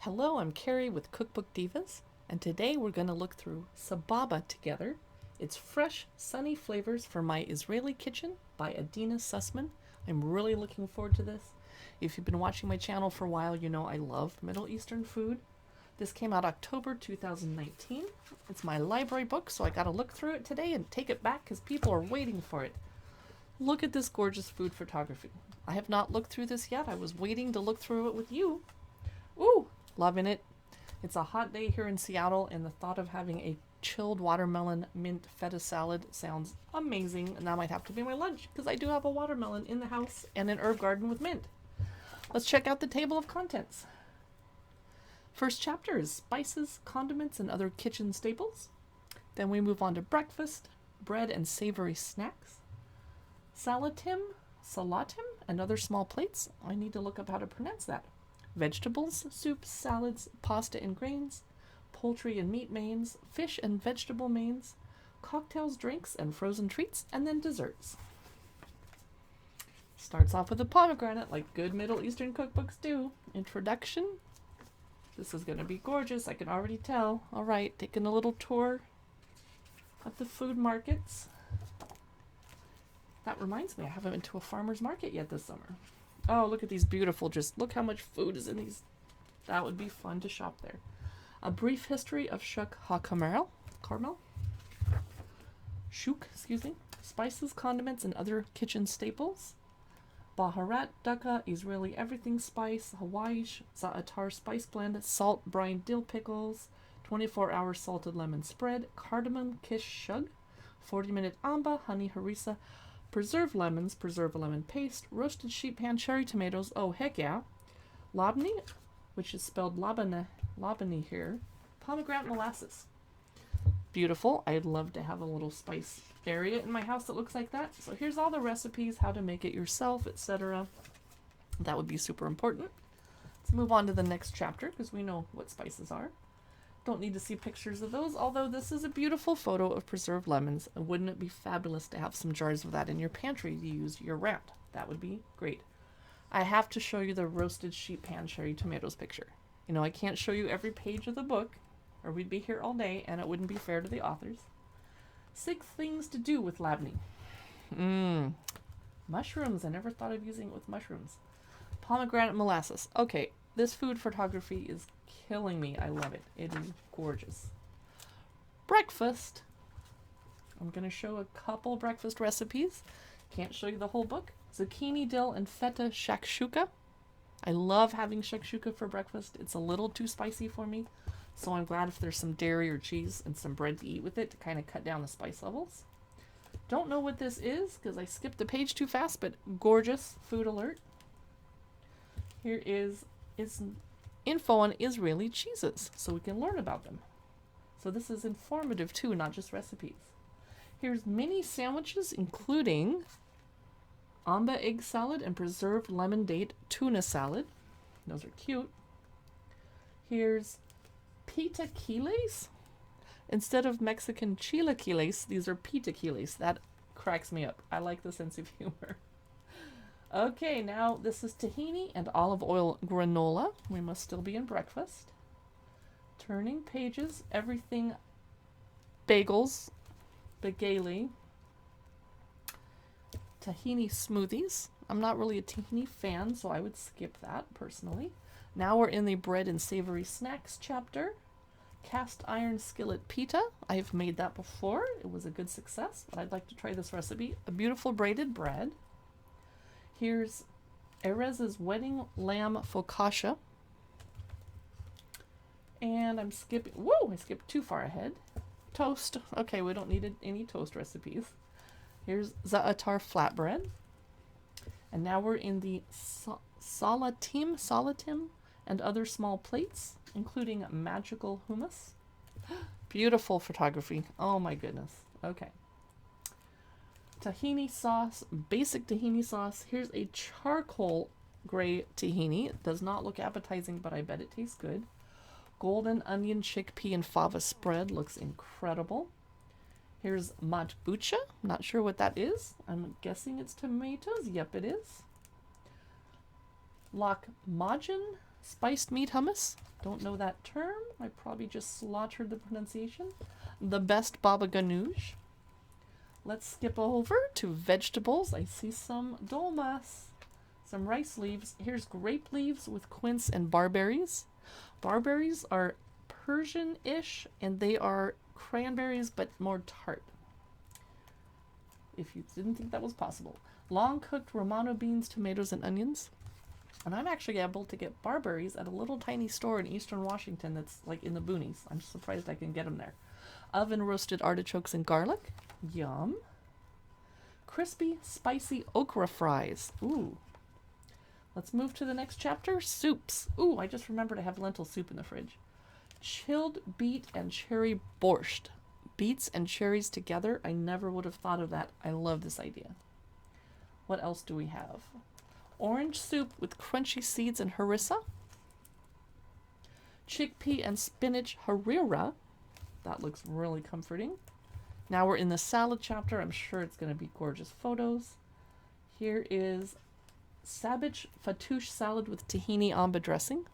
Hello, I'm Carrie with Cookbook Divas, and today we're going to look through Sababa together. It's fresh, sunny flavors for my Israeli kitchen by Adeena Sussman. I'm really looking forward to this. If you've been watching my channel for a while, you know I love Middle Eastern food. This came out October 2019. It's my library book, so I got to look through it today and take it back because people are waiting for it. Look at this gorgeous food photography. I have not looked through this yet. I was waiting to look through it with you. Ooh, loving it. It's a hot day here in Seattle, and the thought of having a chilled watermelon mint feta salad sounds amazing. And that might have to be my lunch because I do have a watermelon in the house and an herb garden with mint. Let's check out the table of contents. First chapter is spices, condiments, and other kitchen staples. Then we move on to breakfast, bread and savory snacks, salatim, and other small plates. I need to look up how to pronounce that. Vegetables, soups, salads, pasta and grains, poultry and meat mains, fish and vegetable mains, cocktails, drinks, and frozen treats, and then desserts. Starts off with a pomegranate like good Middle Eastern cookbooks do. Introduction. This is going to be gorgeous, I can already tell. All right, taking a little tour of the food markets. That reminds me, I haven't been to a farmer's market yet this summer. Oh, look at these beautiful, just look how much food is in these. That would be fun to shop there. A brief history of Shuk HaCarmel. Spices, condiments, and other kitchen staples. Baharat Daka, Israeli everything spice. Hawaii Za'atar spice blend. Salt, brine dill pickles. 24-hour salted lemon spread. Cardamom kish shug. 40-minute amba, honey harissa. Preserved lemons, preserved lemon paste, roasted sheet pan cherry tomatoes, oh heck yeah, labneh, which is spelled labneh here, pomegranate molasses. Beautiful. I'd love to have a little spice area in my house that looks like that. So here's all the recipes, how to make it yourself, etc. That would be super important. Let's move on to the next chapter because we know what spices are. Don't need to see pictures of those, although this is a beautiful photo of preserved lemons. And wouldn't it be fabulous to have some jars of that in your pantry to use year-round? That would be great. I have to show you the roasted sheet pan cherry tomatoes picture. You know, I can't show you every page of the book, or we'd be here all day, and it wouldn't be fair to the authors. 6 things to do with labneh. Mushrooms. I never thought of using it with mushrooms. Pomegranate molasses. Okay, this food photography is killing me. I love it. It is gorgeous. Breakfast. I'm going to show a couple breakfast recipes. Can't show you the whole book. Zucchini, dill, and feta shakshuka. I love having shakshuka for breakfast. It's a little too spicy for me, so I'm glad if there's some dairy or cheese and some bread to eat with it to kind of cut down the spice levels. Don't know what this is because I skipped the page too fast, but gorgeous food alert. Here is info on Israeli cheeses so we can learn about them. So this is informative too, not just recipes. Here's mini sandwiches including amba egg salad and preserved lemon date tuna salad. Those are cute. Here's pita quiles. Instead of Mexican chilaquiles, these are pita quiles. That cracks me up. I like the sense of humor. Okay, now this is tahini and olive oil granola. We must still be in breakfast. Turning pages, everything bagels, bageli, tahini smoothies. I'm not really a tahini fan, so I would skip that personally. Now we're in the bread and savory snacks chapter. Cast iron skillet pita. I've made that before. It was a good success, but I'd like to try this recipe. A beautiful braided bread. Here's Erez's wedding lamb focaccia. And I'm skipping, whoa, I skipped too far ahead. Toast. Okay, we don't need any toast recipes. Here's za'atar flatbread. And now we're in the salatim and other small plates, including magical hummus. Beautiful photography. Oh my goodness. Okay. Tahini sauce, basic tahini sauce. Here's a charcoal gray tahini. It does not look appetizing, but I bet it tastes good. Golden onion, chickpea, and fava spread. Looks incredible. Here's matbucha. Not sure what that is. I'm guessing it's tomatoes. Yep, it is. Lahmacun spiced meat hummus. Don't know that term. I probably just slaughtered the pronunciation. The best baba ganoush. Let's skip over to vegetables. I see some dolmas, some rice leaves. Here's grape leaves with quince and barberries. Barberries are Persian-ish, and they are cranberries but more tart. If you didn't think that was possible. Long cooked Romano beans, tomatoes, and onions. And I'm actually able to get barberries at a little tiny store in eastern Washington that's like in the boonies. I'm surprised I can get them there. Oven roasted artichokes and garlic. Yum. Crispy, spicy okra fries. Ooh. Let's move to the next chapter. Soups. Ooh, I just remembered I have lentil soup in the fridge. Chilled beet and cherry borscht. Beets and cherries together. I never would have thought of that. I love this idea. What else do we have? Orange soup with crunchy seeds and harissa. Chickpea and spinach harira. That looks really comforting. Now we're in the salad chapter. I'm sure it's going to be gorgeous photos. Here is Sabbage fattoush salad with tahini amba dressing.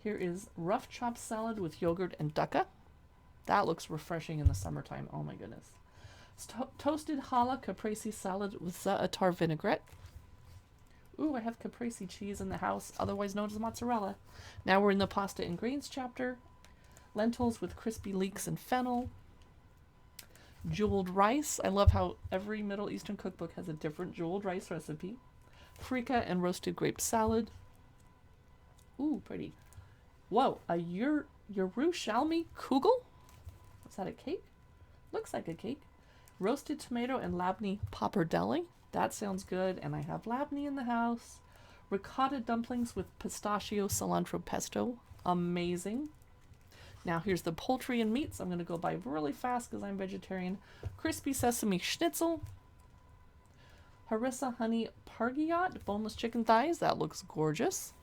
Here is rough chopped salad with yogurt and dukkha. That looks refreshing in the summertime. Oh my goodness. Toasted challah caprese salad with za'atar vinaigrette. Ooh, I have caprese cheese in the house, otherwise known as mozzarella. Now we're in the pasta and grains chapter. Lentils with crispy leeks and fennel. Jeweled rice. I love how every Middle Eastern cookbook has a different jeweled rice recipe. Frika and roasted grape salad. Ooh, pretty. Whoa, a Yerushalmi kugel? Is that a cake? Looks like a cake. Roasted tomato and labneh pappardelle. That sounds good, and I have labneh in the house. Ricotta dumplings with pistachio cilantro pesto. Amazing. Now here's the poultry and meats. I'm going to go by really fast because I'm vegetarian. Crispy sesame schnitzel. Harissa honey pargiyat, boneless chicken thighs. That looks gorgeous.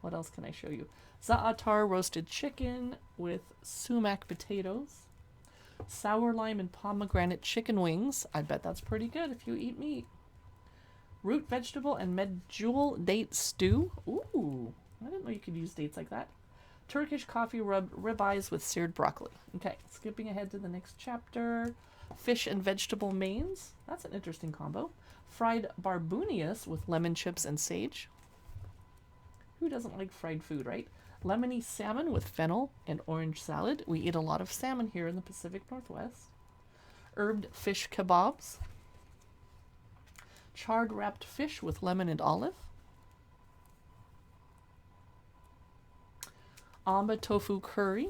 What else can I show you? Za'atar roasted chicken with sumac potatoes. Sour lime and pomegranate chicken wings. I bet that's pretty good if you eat meat. Root vegetable and medjool date stew. Ooh, I didn't know you could use dates like that. Turkish coffee ribeyes with seared broccoli. Okay, skipping ahead to the next chapter. Fish and vegetable mains. That's an interesting combo. Fried barbunias with lemon chips and sage. Who doesn't like fried food, right? Lemony salmon with fennel and orange salad. We eat a lot of salmon here in the Pacific Northwest. Herbed fish kebabs. Charred wrapped fish with lemon and olive. Amba tofu curry.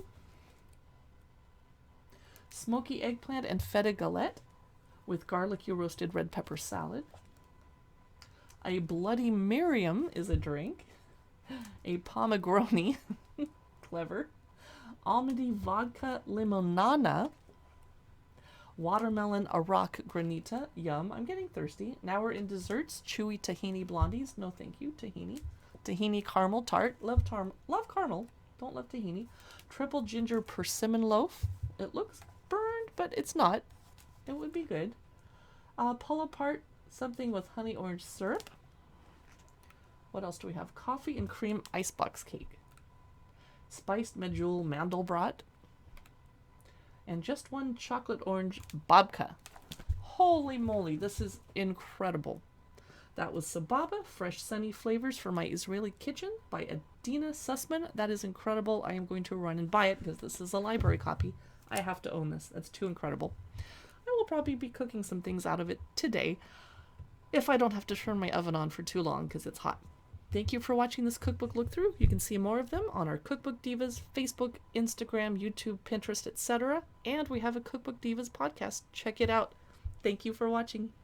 Smoky eggplant and feta galette with garlicky roasted red pepper salad. A Bloody Miriam is a drink. A pomegranate, clever. Almondy vodka limonana. Watermelon arak granita. Yum, I'm getting thirsty. Now we're in desserts. Chewy tahini blondies. No thank you, tahini. Tahini caramel tart. Love caramel. Don't love tahini. Triple ginger persimmon loaf. It looks burned, but it's not. It would be good. Pull apart something with honey orange syrup. What else do we have? Coffee and cream icebox cake. Spiced medjool mandelbrot. And just one chocolate orange babka. Holy moly, this is incredible. That was Sababa, Fresh Sunny Flavors for My Israeli Kitchen by Adeena Sussman. That is incredible. I am going to run and buy it because this is a library copy. I have to own this. That's too incredible. I will probably be cooking some things out of it today if I don't have to turn my oven on for too long because it's hot. Thank you for watching this cookbook look through. You can see more of them on our Cookbook Divas, Facebook, Instagram, YouTube, Pinterest, etc. And we have a Cookbook Divas podcast. Check it out. Thank you for watching.